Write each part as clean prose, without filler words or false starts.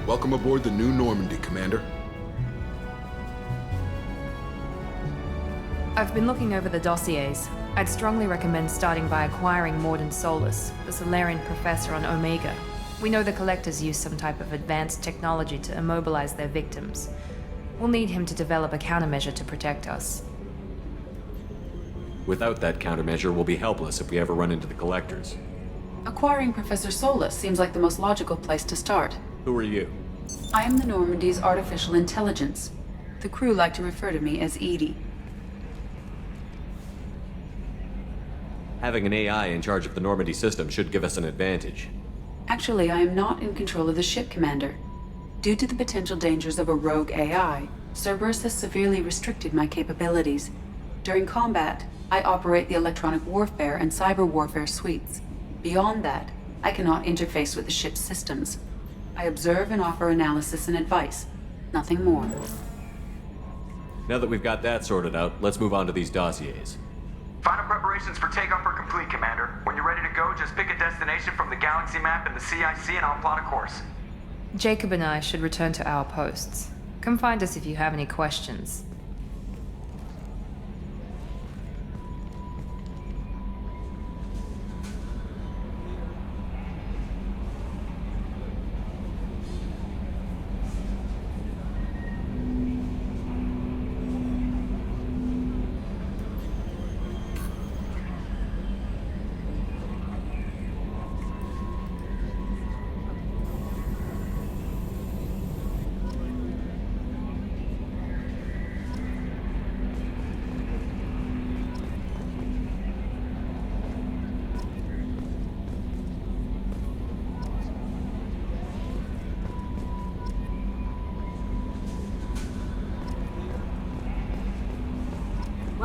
Welcome aboard the new Normandy, Commander. I've been looking over the dossiers. I'd strongly recommend starting by acquiring Morden Solus, the Solarian professor on Omega. We know the Collectors use some type of advanced technology to immobilize their victims. We'll need him to develop a countermeasure to protect us. Without that countermeasure, we'll be helpless if we ever run into the Collectors. Acquiring Professor Solus seems like the most logical place to start. Who are you? I am the Normandy's artificial intelligence. The crew like to refer to me as Edie. Having an AI in charge of the Normandy system should give us an advantage. Actually, I am not in control of the ship, Commander. Due to the potential dangers of a rogue AI, Cerberus has severely restricted my capabilities. During combat, I operate the electronic warfare and cyber warfare suites. Beyond that, I cannot interface with the ship's systems. I observe and offer analysis and advice. Nothing more. Now that we've got that sorted out, let's move on to these dossiers. Final preparations for takeoff are complete, Commander. When you're ready to go, just pick a destination from the galaxy map and the CIC and I'll plot a course. Jacob and I should return to our posts. Come find us if you have any questions.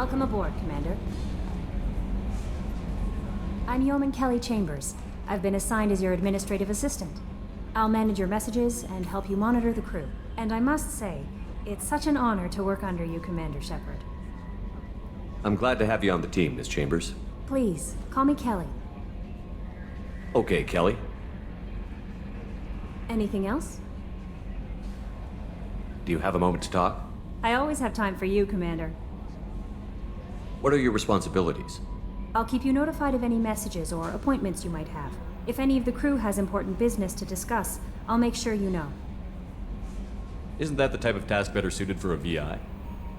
Welcome aboard, Commander. I'm Yeoman Kelly Chambers. I've been assigned as your administrative assistant. I'll manage your messages and help you monitor the crew. And I must say, it's such an honor to work under you, Commander Shepard. I'm glad to have you on the team, Miss Chambers. Please, call me Kelly. Okay, Kelly. Anything else? Do you have a moment to talk? I always have time for you, Commander. What are your responsibilities? I'll keep you notified of any messages or appointments you might have. If any of the crew has important business to discuss, I'll make sure you know. Isn't that the type of task better suited for a VI?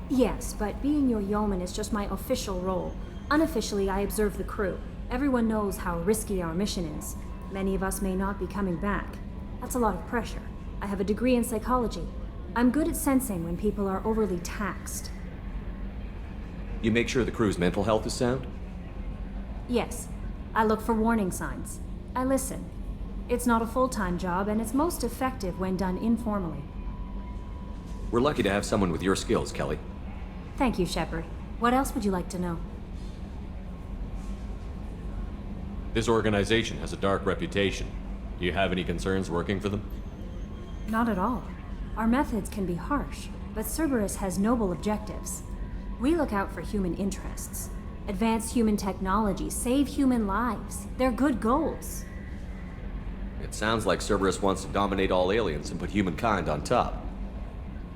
Yes, but being your yeoman is just my official role. Unofficially, I observe the crew. Everyone knows how risky our mission is. Many of us may not be coming back. That's a lot of pressure. I have a degree in psychology. I'm good at sensing when people are overly taxed. You make sure the crew's mental health is sound? Yes. I look for warning signs. I listen. It's not a full-time job, and it's most effective when done informally. We're lucky to have someone with your skills, Kelly. Thank you, Shepard. What else would you like to know? This organization has a dark reputation. Do you have any concerns working for them? Not at all. Our methods can be harsh, but Cerberus has noble objectives. We look out for human interests. Advance human technology, save human lives. They're good goals. It sounds like Cerberus wants to dominate all aliens and put humankind on top.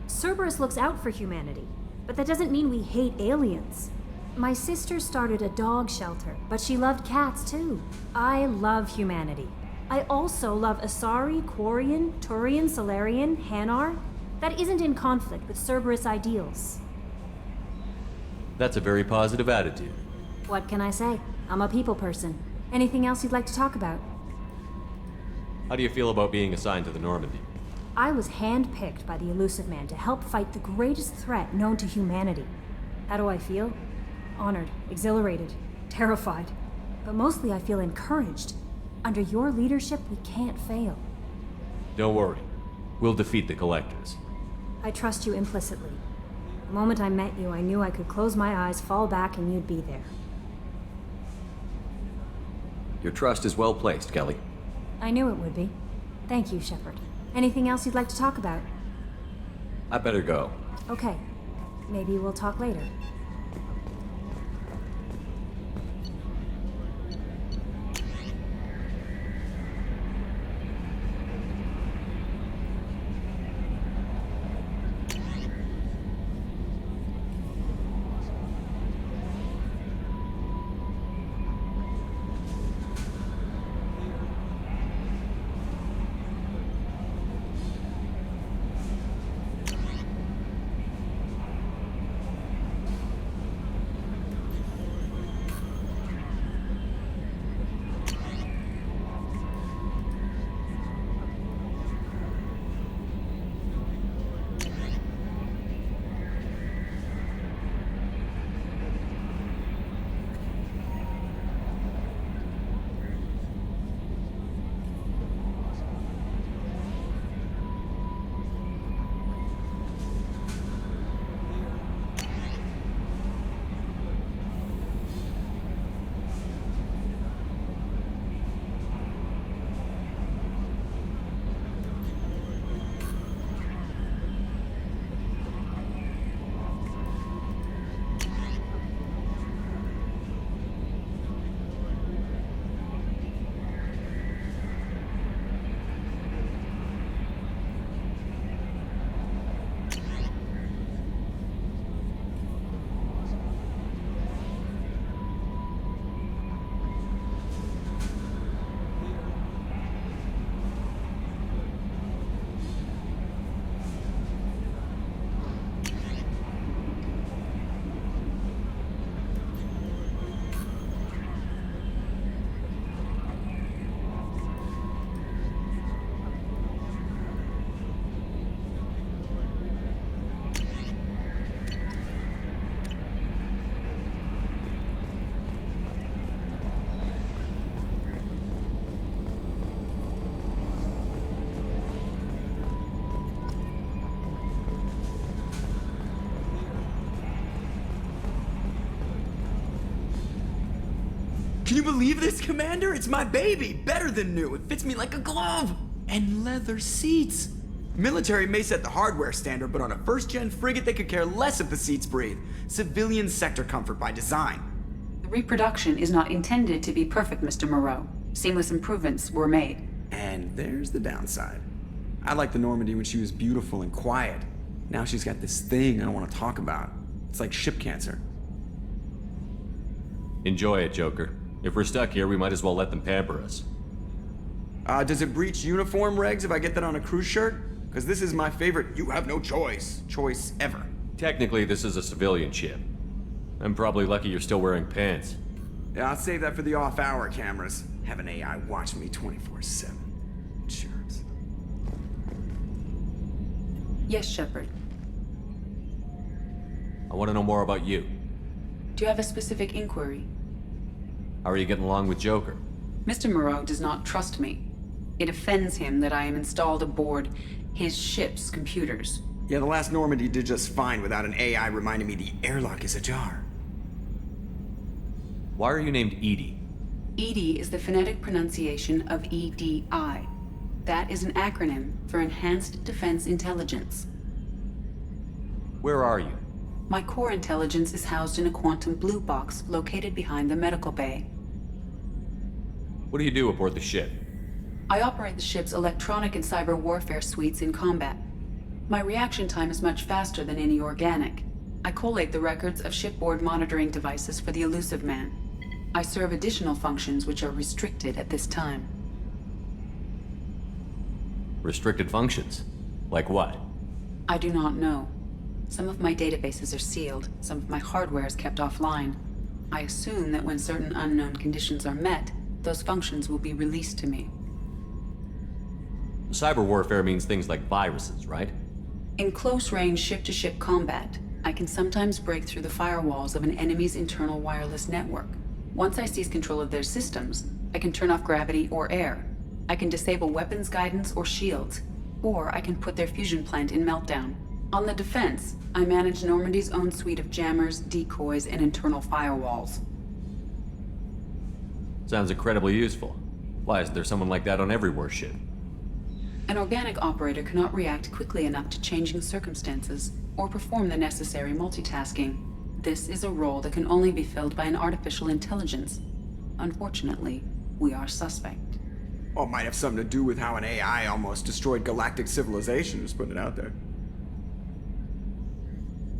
Cerberus looks out for humanity, but that doesn't mean we hate aliens. My sister started a dog shelter, but she loved cats too. I love humanity. I also love Asari, Quarian, Turian, Solarian, Hanar. That isn't in conflict with Cerberus ideals. That's a very positive attitude. What can I say? I'm a people person. Anything else you'd like to talk about? How do you feel about being assigned to the Normandy? I was handpicked by the Elusive Man to help fight the greatest threat known to humanity. How do I feel? Honored, exhilarated, terrified. But mostly I feel encouraged. Under your leadership, we can't fail. Don't worry. We'll defeat the Collectors. I trust you implicitly. The moment I met you, I knew I could close my eyes, fall back, and you'd be there. Your trust is well placed, Kelly. I knew it would be. Thank you, Shepard. Anything else you'd like to talk about? I better go. Okay. Maybe we'll talk later. Can you believe this, Commander? It's my baby! Better than new. It fits me like a glove! And leather seats. Military may set the hardware standard, but on a first-gen frigate, they could care less if the seats breathe. Civilian sector comfort by design. The reproduction is not intended to be perfect, Mr. Moreau. Seamless improvements were made. And there's the downside. I liked the Normandy when she was beautiful and quiet. Now she's got this thing I don't want to talk about. It's like ship cancer. Enjoy it, Joker. If we're stuck here, we might as well let them pamper us. Does it breach uniform regs if I get that on a cruise shirt? Because this is my favorite you have no choice ever. Technically, this is a civilian ship. I'm probably lucky you're still wearing pants. Yeah, I'll save that for the off-hour cameras. Have an AI watch me 24/7. Jerks. Yes, Shepard. I want to know more about you. Do you have a specific inquiry? How are you getting along with Joker? Mr. Moreau does not trust me. It offends him that I am installed aboard his ship's computers. Yeah, the last Normandy did just fine without an AI reminding me the airlock is ajar. Why are you named Edie? EDI is the phonetic pronunciation of EDI. That is an acronym for Enhanced Defense Intelligence. Where are you? My core intelligence is housed in a quantum blue box located behind the medical bay. What do you do aboard the ship? I operate the ship's electronic and cyber warfare suites in combat. My reaction time is much faster than any organic. I collate the records of shipboard monitoring devices for the Elusive Man. I serve additional functions which are restricted at this time. Restricted functions? Like what? I do not know. Some of my databases are sealed, some of my hardware is kept offline. I assume that when certain unknown conditions are met, those functions will be released to me. Cyber warfare means things like viruses, right? In close-range ship-to-ship combat, I can sometimes break through the firewalls of an enemy's internal wireless network. Once I seize control of their systems, I can turn off gravity or air. I can disable weapons guidance or shields, or I can put their fusion plant in meltdown. On the defense, I manage Normandy's own suite of jammers, decoys, and internal firewalls. Sounds incredibly useful. Why isn't there someone like that on every warship? An organic operator cannot react quickly enough to changing circumstances or perform the necessary multitasking. This is a role that can only be filled by an artificial intelligence. Unfortunately, we are suspect. Well, it might have something to do with how an AI almost destroyed galactic civilization, just putting it out there.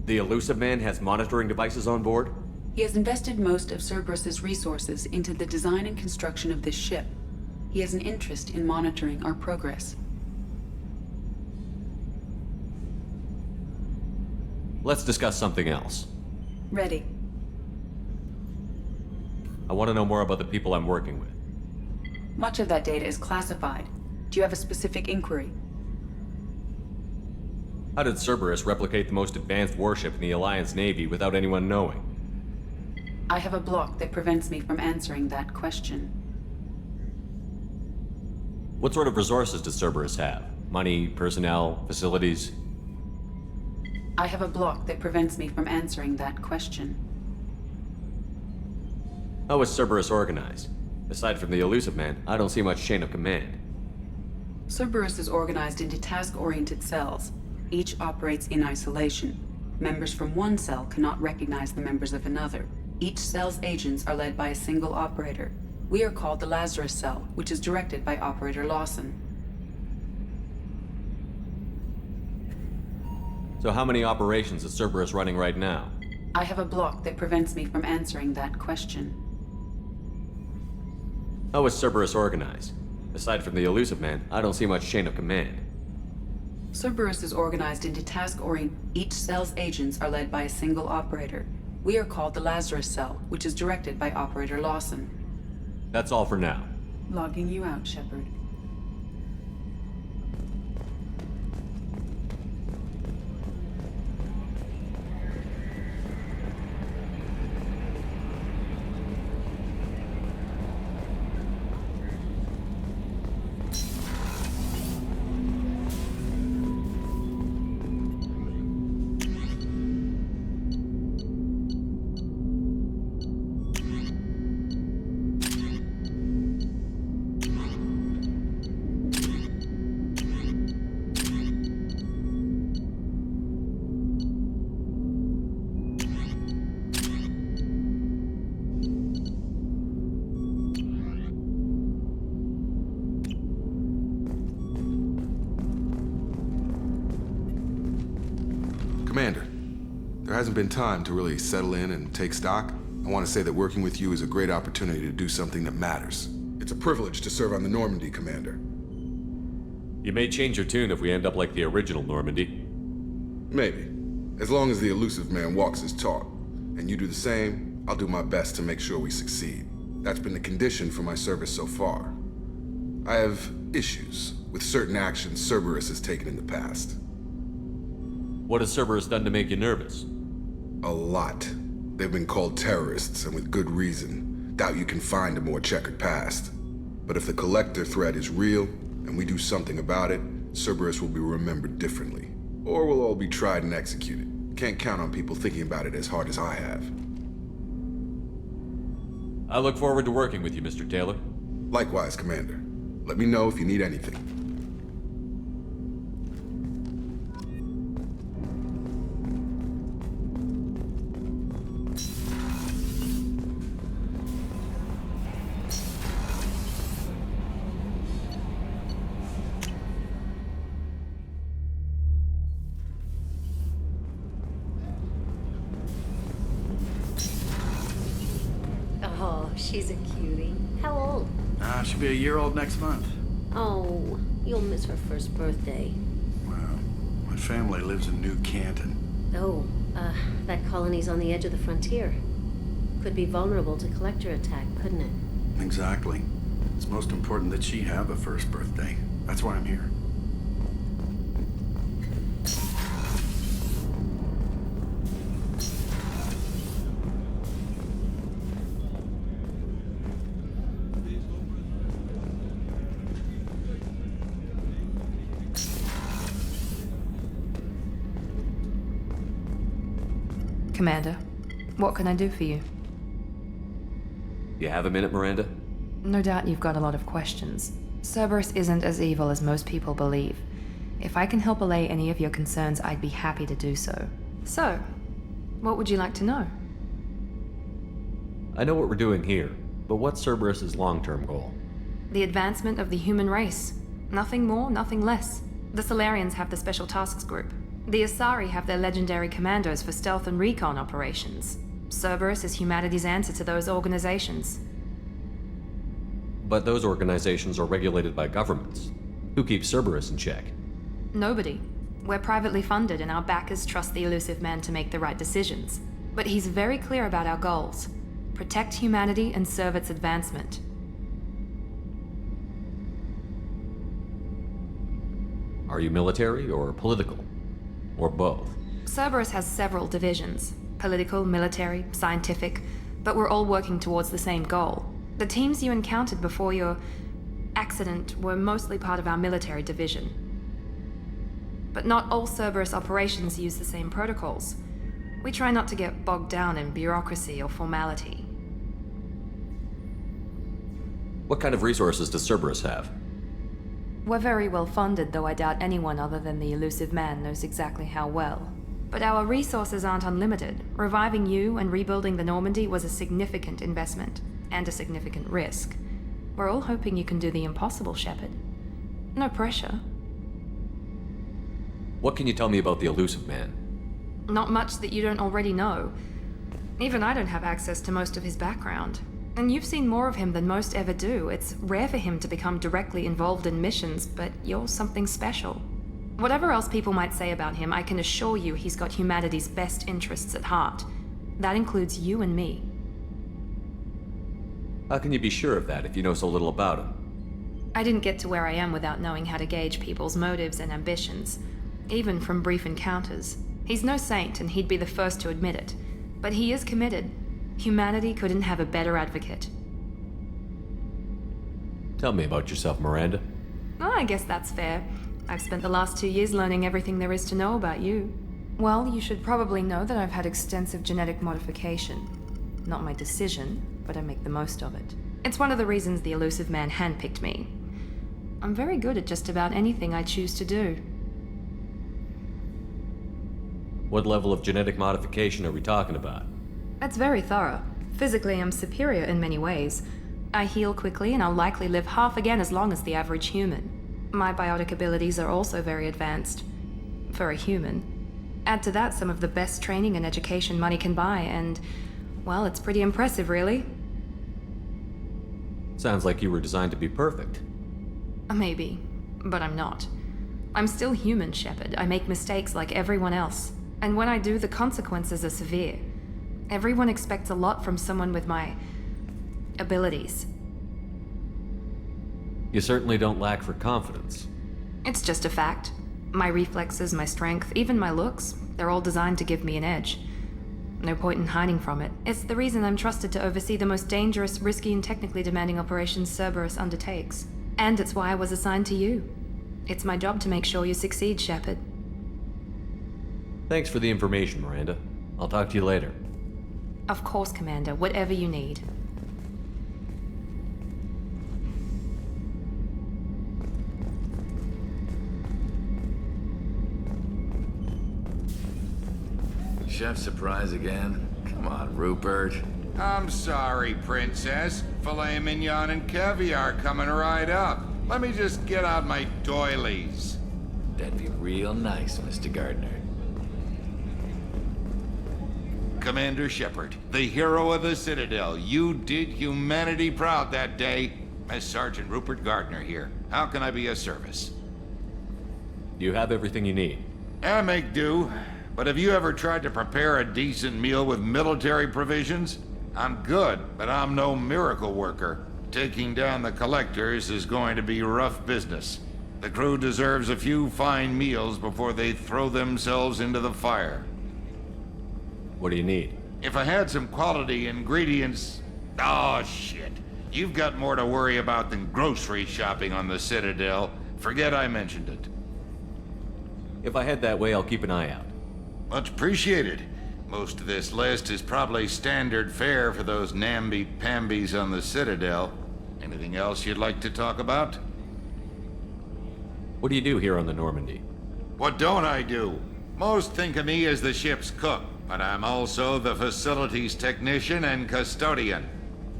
The Elusive Man has monitoring devices on board? He has invested most of Cerberus's resources into the design and construction of this ship. He has an interest in monitoring our progress. Let's discuss something else. Ready. I want to know more about the people I'm working with. Much of that data is classified. Do you have a specific inquiry? How did Cerberus replicate the most advanced warship in the Alliance Navy without anyone knowing? I have a block that prevents me from answering that question. What sort of resources does Cerberus have? Money, personnel, facilities? I have a block that prevents me from answering that question. How is Cerberus organized? Aside from the Elusive Man, I don't see much chain of command. Cerberus is organized into task-oriented cells. Each operates in isolation. Members from one cell cannot recognize the members of another. Each cell's agents are led by a single operator. We are called the Lazarus Cell, which is directed by Operator Lawson. So how many operations is Cerberus running right now? I have a block that prevents me from answering that question. How is Cerberus organized? Aside from the Elusive Man, I don't see much chain of command. Cerberus is organized into task-oriented. Each cell's agents are led by a single operator. We are called the Lazarus Cell, which is directed by Operator Lawson. That's all for now. Logging you out, Shepard. Commander, there hasn't been time to really settle in and take stock. I want to say that working with you is a great opportunity to do something that matters. It's a privilege to serve on the Normandy, Commander. You may change your tune if we end up like the original Normandy. Maybe. As long as the elusive man walks his talk, and you do the same, I'll do my best to make sure we succeed. That's been the condition for my service so far. I have issues with certain actions Cerberus has taken in the past. What has Cerberus done to make you nervous? A lot. They've been called terrorists, and with good reason. Doubt you can find a more checkered past. But if the Collector threat is real, and we do something about it, Cerberus will be remembered differently. Or we'll all be tried and executed. Can't count on people thinking about it as hard as I have. I look forward to working with you, Mr. Taylor. Likewise, Commander. Let me know if you need anything. Oh, she's a cutie. How old? She'll be a year old next month. Oh, you'll miss her first birthday. Wow. My family lives in New Canton. Oh, that colony's on the edge of the frontier. Could be vulnerable to collector attack, couldn't it? Exactly. It's most important that she have a first birthday. That's why I'm here. Commander, what can I do for you? You have a minute, Miranda? No doubt you've got a lot of questions. Cerberus isn't as evil as most people believe. If I can help allay any of your concerns, I'd be happy to do so. So, what would you like to know? I know what we're doing here, but what's Cerberus's long-term goal? The advancement of the human race. Nothing more, nothing less. The Solarians have the Special Tasks Group. The Asari have their legendary commandos for stealth and recon operations. Cerberus is humanity's answer to those organizations. But those organizations are regulated by governments. Who keeps Cerberus in check? Nobody. We're privately funded and our backers trust the elusive man to make the right decisions. But he's very clear about our goals. Protect humanity and serve its advancement. Are you military or political? Or both? Cerberus has several divisions. Political, military, scientific, but we're all working towards the same goal. The teams you encountered before your accident were mostly part of our military division. But not all Cerberus operations use the same protocols. We try not to get bogged down in bureaucracy or formality. What kind of resources does Cerberus have? We're very well funded, though I doubt anyone other than the elusive man knows exactly how well. But our resources aren't unlimited. Reviving you and rebuilding the Normandy was a significant investment, and a significant risk. We're all hoping you can do the impossible, Shepard. No pressure. What can you tell me about the elusive man? Not much that you don't already know. Even I don't have access to most of his background. And you've seen more of him than most ever do. It's rare for him to become directly involved in missions, but you're something special. Whatever else people might say about him, I can assure you he's got humanity's best interests at heart. That includes you and me. How can you be sure of that if you know so little about him? I didn't get to where I am without knowing how to gauge people's motives and ambitions, even from brief encounters. He's no saint, and he'd be the first to admit it. But he is committed. Humanity couldn't have a better advocate. Tell me about yourself, Miranda. Oh, I guess that's fair. I've spent the last 2 years learning everything there is to know about you. Well, you should probably know that I've had extensive genetic modification. Not my decision, but I make the most of it. It's one of the reasons the elusive man handpicked me. I'm very good at just about anything I choose to do. What level of genetic modification are we talking about? That's very thorough. Physically, I'm superior in many ways. I heal quickly, and I'll likely live half again as long as the average human. My biotic abilities are also very advanced. For a human. Add to that some of the best training and education money can buy, and, well, it's pretty impressive, really. Sounds like you were designed to be perfect. Maybe, but I'm not. I'm still human, Shepard. I make mistakes like everyone else. And when I do, the consequences are severe. Everyone expects a lot from someone with my abilities. You certainly don't lack for confidence. It's just a fact. My reflexes, my strength, even my looks, they're all designed to give me an edge. No point in hiding from it. It's the reason I'm trusted to oversee the most dangerous, risky, and technically demanding operations Cerberus undertakes. And it's why I was assigned to you. It's my job to make sure you succeed, Shepard. Thanks for the information, Miranda. I'll talk to you later. Of course, Commander. Whatever you need. Chef surprise again? Come on, Rupert. I'm sorry, Princess. Filet mignon and caviar coming right up. Let me just get out my doilies. That'd be real nice, Mr. Gardner. Commander Shepard, the hero of the Citadel. You did humanity proud that day. As Sergeant Rupert Gardner here. How can I be of service? Do you have everything you need? I make do. But have you ever tried to prepare a decent meal with military provisions? I'm good, but I'm no miracle worker. Taking down the collectors is going to be rough business. The crew deserves a few fine meals before they throw themselves into the fire. What do you need? If I had some quality ingredients... Oh, shit. You've got more to worry about than grocery shopping on the Citadel. Forget I mentioned it. If I head that way, I'll keep an eye out. Much appreciated. Most of this list is probably standard fare for those namby-pambies on the Citadel. Anything else you'd like to talk about? What do you do here on the Normandy? What don't I do? Most think of me as the ship's cook, but I'm also the facilities technician and custodian.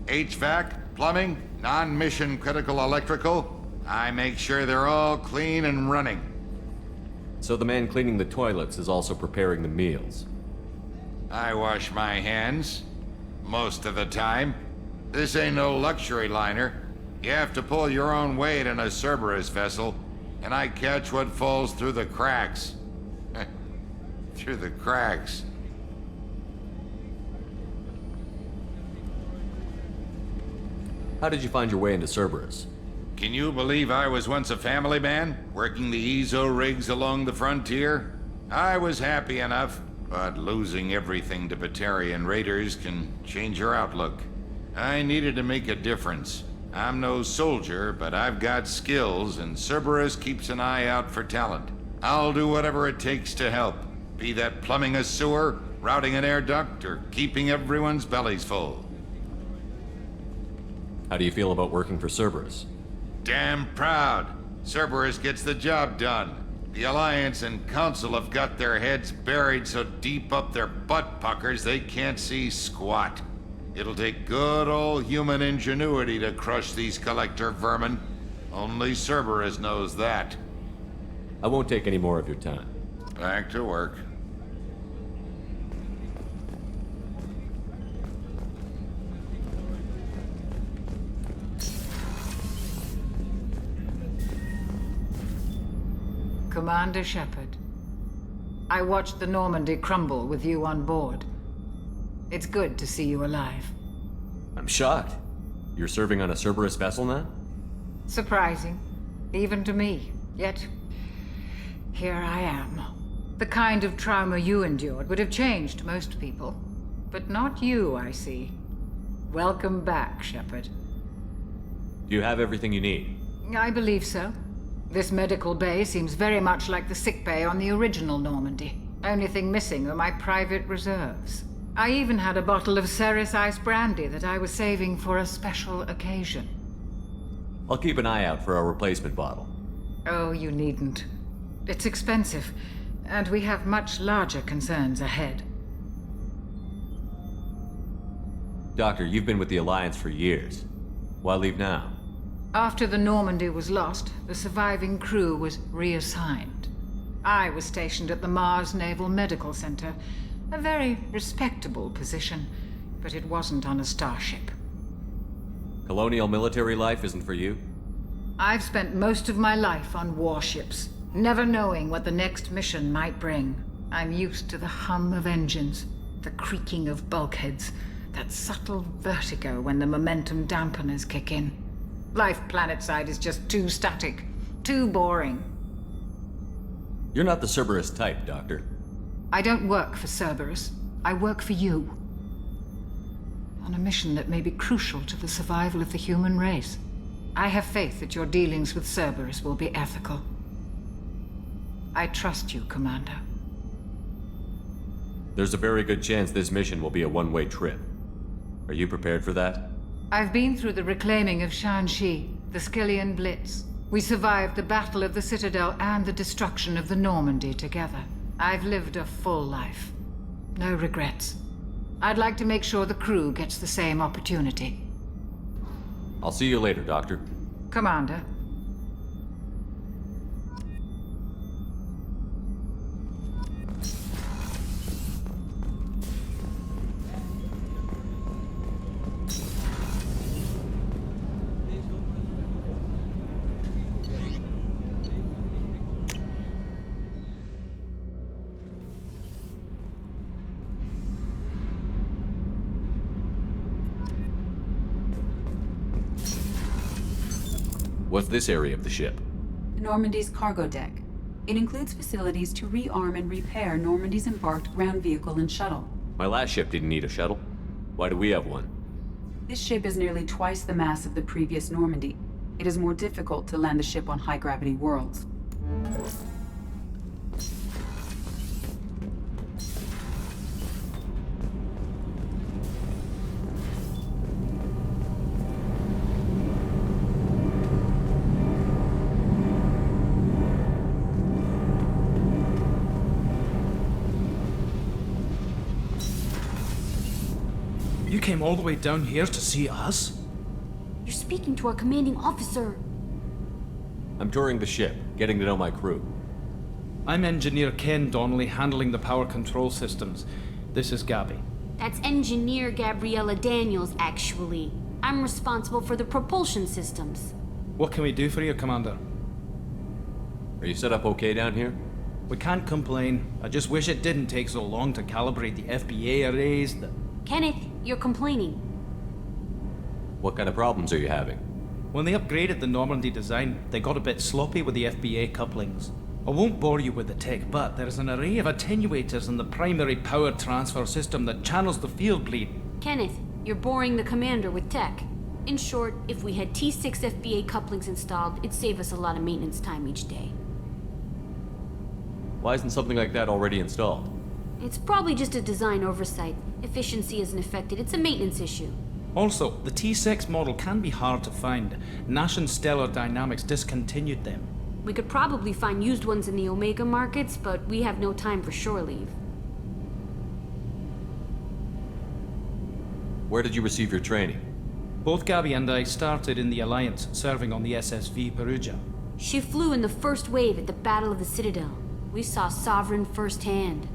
HVAC, plumbing, non-mission critical electrical. I make sure they're all clean and running. So the man cleaning the toilets is also preparing the meals. I wash my hands. Most of the time. This ain't no luxury liner. You have to pull your own weight in a Cerberus vessel, and I catch what falls through the cracks. Through the cracks. How did you find your way into Cerberus? Can you believe I was once a family man, working the EZO rigs along the frontier? I was happy enough, but losing everything to Batarian raiders can change your outlook. I needed to make a difference. I'm no soldier, but I've got skills, and Cerberus keeps an eye out for talent. I'll do whatever it takes to help, be that plumbing a sewer, routing an air duct, or keeping everyone's bellies full. How do you feel about working for Cerberus? Damn proud. Cerberus gets the job done. The Alliance and Council have got their heads buried so deep up their butt puckers they can't see squat. It'll take good old human ingenuity to crush these collector vermin. Only Cerberus knows that. I won't take any more of your time. Back to work. Commander Shepard, I watched the Normandy crumble with you on board. It's good to see you alive. I'm shocked. You're serving on a Cerberus vessel now? Surprising, even to me. Yet, here I am. The kind of trauma you endured would have changed most people. But not you, I see. Welcome back, Shepard. Do you have everything you need? I believe so. This medical bay seems very much like the sick bay on the original Normandy. Only thing missing are my private reserves. I even had a bottle of Ceres Ice brandy that I was saving for a special occasion. I'll keep an eye out for a replacement bottle. Oh, you needn't. It's expensive, and we have much larger concerns ahead. Doctor, you've been with the Alliance for years. Why leave now? After the Normandy was lost, the surviving crew was reassigned. I was stationed at the Mars Naval Medical Center. A very respectable position, but it wasn't on a starship. Colonial military life isn't for you? I've spent most of my life on warships, never knowing what the next mission might bring. I'm used to the hum of engines, the creaking of bulkheads, that subtle vertigo when the momentum dampeners kick in. Life planetside is just too static, too boring. You're not the Cerberus type, Doctor. I don't work for Cerberus. I work for you. On a mission that may be crucial to the survival of the human race. I have faith that your dealings with Cerberus will be ethical. I trust you, Commander. There's a very good chance this mission will be a one-way trip. Are you prepared for that? I've been through the reclaiming of Shanxi, the Skillian Blitz. We survived the Battle of the Citadel and the destruction of the Normandy together. I've lived a full life. No regrets. I'd like to make sure the crew gets the same opportunity. I'll see you later, Doctor. Commander. What's this area of the ship? Normandy's cargo deck. It includes facilities to rearm and repair Normandy's embarked ground vehicle and shuttle. My last ship didn't need a shuttle. Why do we have one? This ship is nearly twice the mass of the previous Normandy. It is more difficult to land the ship on high-gravity worlds. You came all the way down here to see us? You're speaking to our commanding officer. I'm touring the ship, getting to know my crew. I'm Engineer Ken Donnelly, handling the power control systems. This is Gabby. That's Engineer Gabriella Daniels, actually. I'm responsible for the propulsion systems. What can we do for you, Commander? Are you set up okay down here? We can't complain. I just wish it didn't take so long to calibrate the FBA arrays. Kenneth, you're complaining. What kind of problems are you having? When they upgraded the Normandy design, they got a bit sloppy with the FBA couplings. I won't bore you with the tech, but there is an array of attenuators in the primary power transfer system that channels the field bleed. Kenneth, you're boring the commander with tech. In short, if we had T6 FBA couplings installed, it'd save us a lot of maintenance time each day. Why isn't something like that already installed? It's probably just a design oversight. Efficiency isn't affected, it's a maintenance issue. Also, the T6 model can be hard to find. Nash and Stellar Dynamics discontinued them. We could probably find used ones in the Omega markets, but we have no time for shore leave. Where did you receive your training? Both Gabby and I started in the Alliance, serving on the SSV Perugia. She flew in the first wave at the Battle of the Citadel. We saw Sovereign firsthand.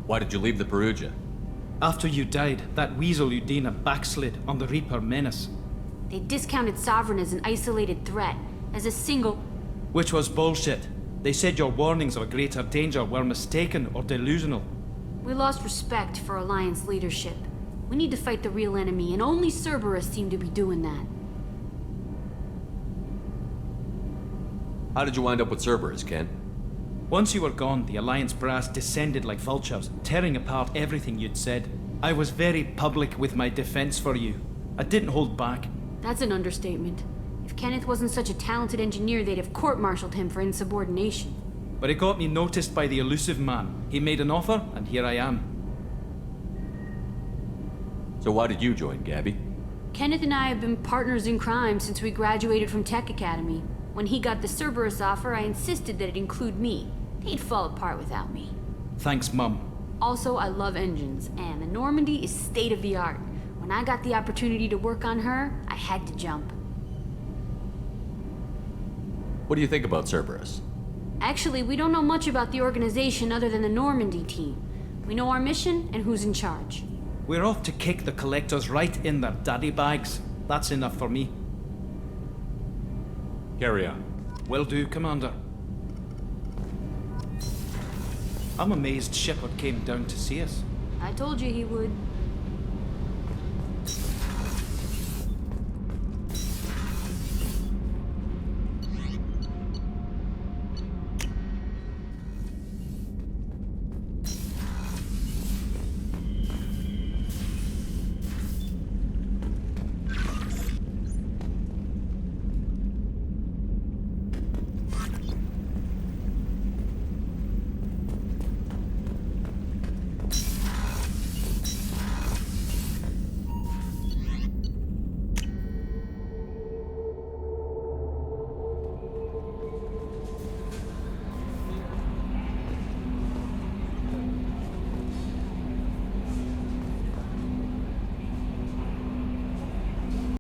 Why did you leave the Perugia? After you died, that weasel Udina backslid on the Reaper Menace. They discounted Sovereign as an isolated threat, as a single... Which was bullshit. They said your warnings of a greater danger were mistaken or delusional. We lost respect for Alliance leadership. We need to fight the real enemy, and only Cerberus seem to be doing that. How did you wind up with Cerberus, Ken? Once you were gone, the Alliance brass descended like vultures, tearing apart everything you'd said. I was very public with my defense for you. I didn't hold back. That's an understatement. If Kenneth wasn't such a talented engineer, they'd have court-martialed him for insubordination. But it got me noticed by the elusive man. He made an offer, and here I am. So why did you join, Gabby? Kenneth and I have been partners in crime since we graduated from Tech Academy. When he got the Cerberus offer, I insisted that it include me. He'd fall apart without me. Thanks, Mum. Also, I love engines, and the Normandy is state-of-the-art. When I got the opportunity to work on her, I had to jump. What do you think about Cerberus? Actually, we don't know much about the organization other than the Normandy team. We know our mission and who's in charge. We're off to kick the collectors right in their daddy bags. That's enough for me. Carry on. Will do, Commander. I'm amazed Shepard came down to see us. I told you he would.